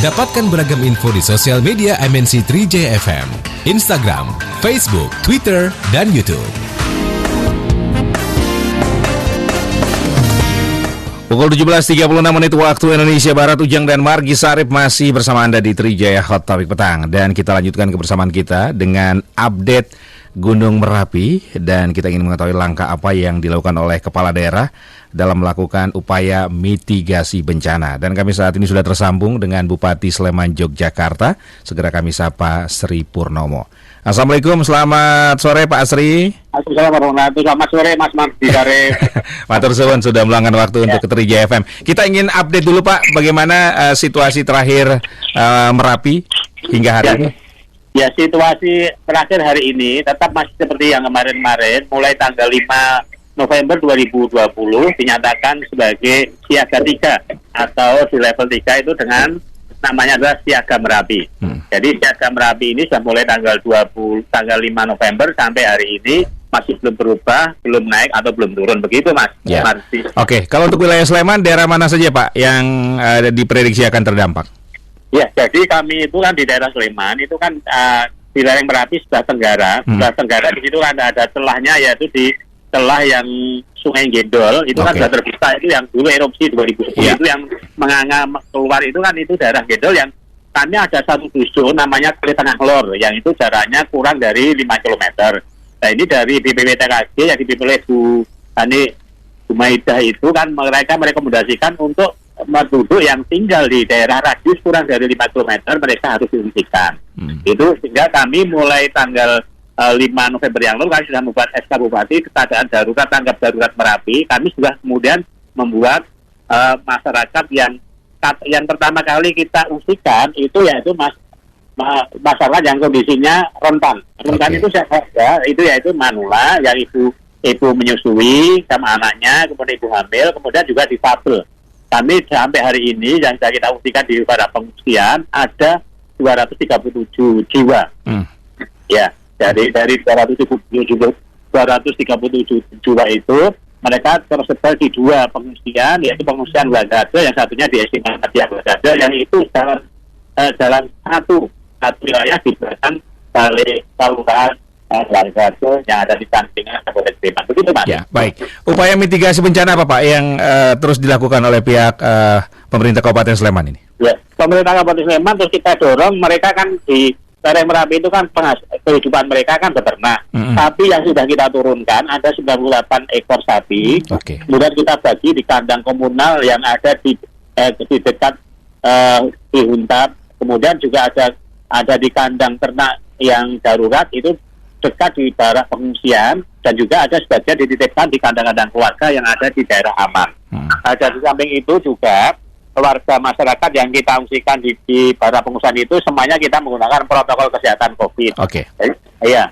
Dapatkan beragam info di sosial media MNC 3J FM, Instagram, Facebook, Twitter, dan YouTube. Pukul 17.36 waktu Indonesia Barat, Ujang dan Margi Sarip masih bersama Anda di Trijaya Hot Topic Petang. Dan kita lanjutkan kebersamaan kita dengan update Gunung Merapi. Dan kita ingin mengetahui langkah apa yang dilakukan oleh Kepala Daerah dalam melakukan upaya mitigasi bencana. Dan kami saat ini sudah tersambung dengan Bupati Sleman, Yogyakarta. Segera kami sapa Sri Purnomo. Assalamualaikum, selamat sore Pak Sri. Assalamualaikum, selamat sore Mas Mardi Sarip. Matur suwun sudah meluangkan waktu untuk ke Trijaya FM. Kita ingin update dulu Pak, bagaimana situasi terakhir Merapi hingga hari ini? Ya, situasi terakhir hari ini tetap masih seperti yang kemarin-kemarin. Mulai tanggal 5 November 2020 dinyatakan sebagai siaga 3 atau di level 3 itu dengan namanya adalah siaga Merapi. Jadi siaga Merapi ini sudah mulai tanggal 5 November sampai hari ini masih belum berubah, belum naik atau belum turun, begitu Mas. Ya. Oke, kalau untuk wilayah Sleman, daerah mana saja Pak yang diprediksi akan terdampak? Ya, jadi kami itu kan di daerah Sleman itu kan di lereng Merapi sebelah tenggara, di situ kan ada celahnya, yaitu di celah yang Sungai Gendol itu kan sudah terbuka, itu yang dulu erupsi 2010 itu yang menganga keluar itu kan itu daerah Gendol yang kami ada satu dusun namanya Kali Tengah Lor yang itu jaraknya kurang dari 5 km. Nah ini dari BPWTKG yang dipimpin oleh Bu Hani Humaidah itu kan mereka merekomendasikan untuk penduduk yang tinggal di daerah radius kurang dari 5 km mereka harus diungsikan. Itu sehingga kami mulai tanggal 5 November yang lalu kami sudah membuat SK Bupati keadaan darurat tanggap darurat Merapi. Kami sudah kemudian membuat masyarakat yang pertama kali kita ungsikan itu yaitu masyarakat yang kondisinya rentan. Rentan itu siapa? Itu yaitu manula yang ibu menyusui sama anaknya, kemudian ibu hamil, kemudian juga difabel. Kami sampai hari ini yang sudah kita ungsikan di para pengungsian ada 237 jiwa. Ya. Dari 237 jiwa itu mereka tersebar di 2 pengungsian, yaitu pengungsian Wagado, yang satunya di SMA Wagado, yang itu jalan satu wilayah di belakang Balai Kelurahan Wagado yang ada di sampingnya Kabupaten Sleman. Begitu Mas. Ya, baik. Upaya mitigasi bencana apa Pak yang terus dilakukan oleh pihak pemerintah Kabupaten Sleman ini? Ya, pemerintah Kabupaten Sleman terus kita dorong, mereka kan di lereng Merapi itu kan kehidupan mereka kan beternak. Sapi yang sudah kita turunkan ada 98 ekor sapi. Kemudian kita bagi di kandang komunal yang ada di dekat di Huntap. Kemudian juga ada di kandang ternak yang darurat itu dekat di barak pengungsian, dan juga ada sebagian dititipkan di kandang-kandang keluarga yang ada di daerah aman. Dan di samping itu juga keluarga masyarakat yang kita ungsikan di para pengungsian itu semuanya kita menggunakan protokol kesehatan COVID. Iya.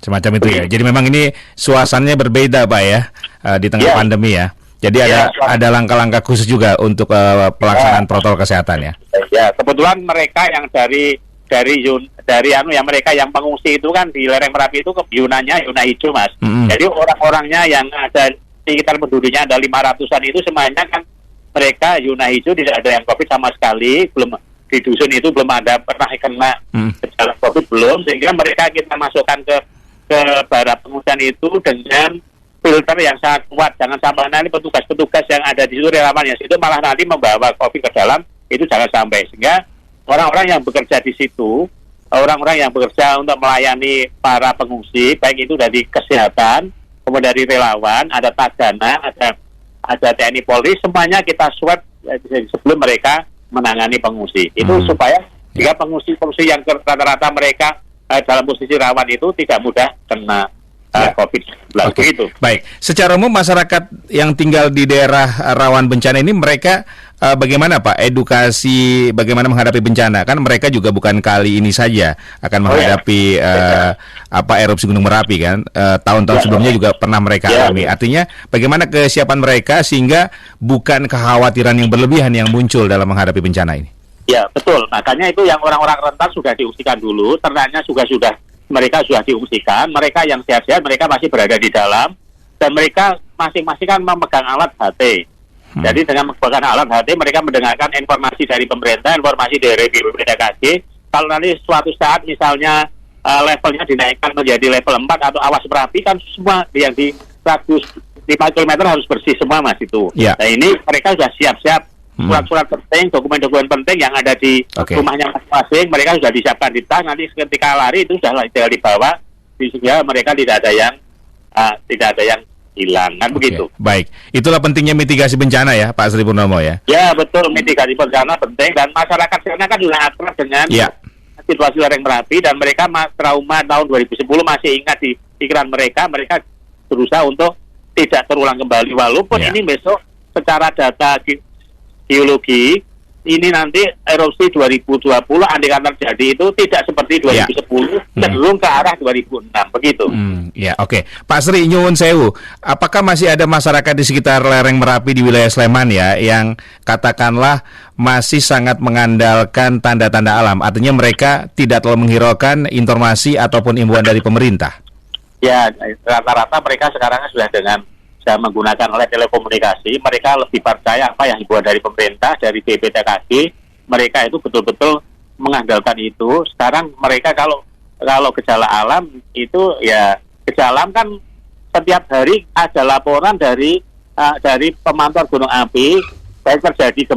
Semacam itu ya. Jadi memang ini suasananya berbeda Pak ya di tengah pandemi ya. Jadi ada langkah-langkah khusus juga untuk pelaksanaan protokol kesehatan ya. Ya, kebetulan mereka yang dari mereka yang pengungsi itu kan di lereng Merapi itu yunanya yuna hijau Mas. Jadi orang-orangnya yang ada sekitar penduduknya ada 500-an itu semuanya kan mereka yuna hijau, tidak ada yang COVID sama sekali, belum di dusun itu belum ada pernah kena gejala COVID belum, sehingga mereka kita masukkan ke barak pengungsian itu dengan filter yang sangat kuat. Jangan sampai nanti petugas-petugas yang ada di situ relawan yang situ malah nanti membawa COVID ke dalam, itu jangan sampai. Sehingga orang-orang yang bekerja di situ, orang-orang yang bekerja untuk melayani para pengungsi, baik itu dari kesehatan, kemudian dari relawan, ada tagana, ada TNI Polri, semuanya kita swab sebelum mereka menangani pengungsi. Itu supaya jika pengungsi-pengungsi yang rata-rata mereka dalam posisi rawan itu tidak mudah kena COVID-19. Gitu. Baik, secara umum masyarakat yang tinggal di daerah rawan bencana ini mereka bagaimana Pak edukasi bagaimana menghadapi bencana? Kan mereka juga bukan kali ini saja akan menghadapi erupsi Gunung Merapi kan. Tahun-tahun sebelumnya juga pernah mereka alami. Artinya bagaimana kesiapan mereka sehingga bukan kekhawatiran yang berlebihan yang muncul dalam menghadapi bencana ini? Ya, betul. Makanya itu yang orang-orang rentan sudah diungsikan dulu, ternaknya mereka sudah diungsikan, mereka yang sehat-sehat mereka masih berada di dalam, dan mereka masing-masing kan memegang alat HT. Jadi dengan menggunakan alat HT mereka mendengarkan informasi dari pemerintah, informasi dari BPPTKG. Kalau nanti suatu saat misalnya levelnya dinaikkan menjadi level 4 atau awas Merapi, kan semua yang di 105 km harus bersih semua Mas itu. Nah ini mereka sudah siap-siap surat-surat penting, dokumen-dokumen penting yang ada di rumahnya masing-masing, mereka sudah disiapkan di tas. Nanti ketika lari itu sudah tinggal dibawa, sehingga mereka tidak ada yang hilang, kan begitu. Baik, itulah pentingnya mitigasi bencana ya Pak Sri Purnomo ya. Ya betul, mitigasi bencana penting, dan masyarakat sana kan sudah akrab dengan situasi lereng Merapi, dan mereka trauma tahun 2010 masih ingat di pikiran mereka berusaha untuk tidak terulang kembali, walaupun ini besok secara data geologi ini nanti erupsi 2020 andai kata terjadi itu tidak seperti 2010, cenderung ke arah 2006 begitu. Pak Sri, nyuwun sewu, apakah masih ada masyarakat di sekitar lereng Merapi di wilayah Sleman ya yang katakanlah masih sangat mengandalkan tanda-tanda alam, artinya mereka tidak terlalu menghiraukan informasi ataupun imbauan dari pemerintah? Ya, rata-rata mereka sekarang sudah menggunakan oleh telekomunikasi, mereka lebih percaya apa yang dibuat dari pemerintah, dari BPPTKG, mereka itu betul-betul mengandalkan itu. Sekarang mereka kalau gejala alam itu ya gejala alam kan setiap hari ada laporan dari pemantau gunung api, baik terjadi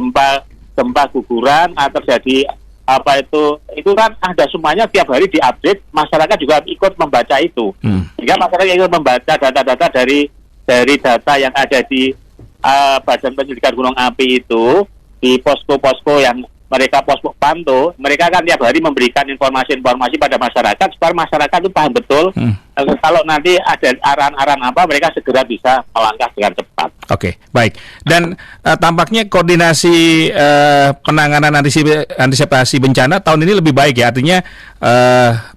gempa guguran atau terjadi apa itu kan ada semuanya tiap hari diupdate, masyarakat juga ikut membaca itu. Sehingga masyarakat ikut membaca data-data dari data yang ada di Badan Penyelidikan Gunung Api itu, di posko-posko yang mereka posko pantau, mereka kan tiap hari memberikan informasi-informasi pada masyarakat supaya masyarakat itu paham betul kalau nanti ada arahan-arahan apa, mereka segera bisa melangkah dengan cepat. Baik. Dan tampaknya koordinasi penanganan antisipasi bencana tahun ini lebih baik ya. Artinya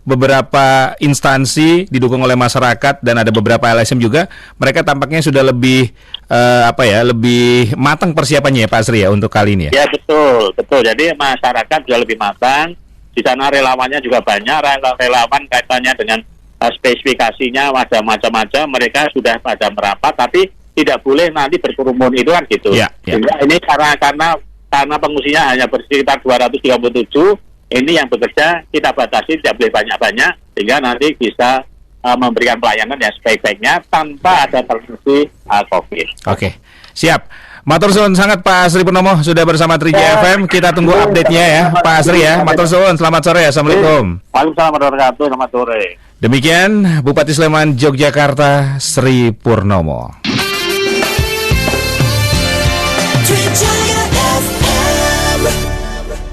beberapa instansi didukung oleh masyarakat dan ada beberapa LSM juga, mereka tampaknya sudah lebih lebih matang persiapannya ya Pak Sri ya untuk kali ini ya. Ya betul. Jadi masyarakat sudah lebih matang. Di sana relawannya juga banyak, relawan kaitannya dengan spesifikasinya macam-macam, mereka sudah pada merapat, tapi tidak boleh nanti berkerumun itu kan gitu. Ini karena pengungsinya hanya sekitar 237, ini yang bekerja kita batasi, tidak boleh banyak-banyak, sehingga nanti bisa memberikan pelayanan yang sebaik-baiknya tanpa ada transmisi COVID. Siap. Matur suwun sangat Pak Sri Purnomo sudah bersama Trijaya FM. Kita tunggu update-nya ya Pak Sri ya. Matur suwun, selamat sore. Assalamualaikum. Waalaikumsalam warahmatullahi wabarakatuh. Selamat sore. Demikian Bupati Sleman Yogyakarta Sri Purnomo.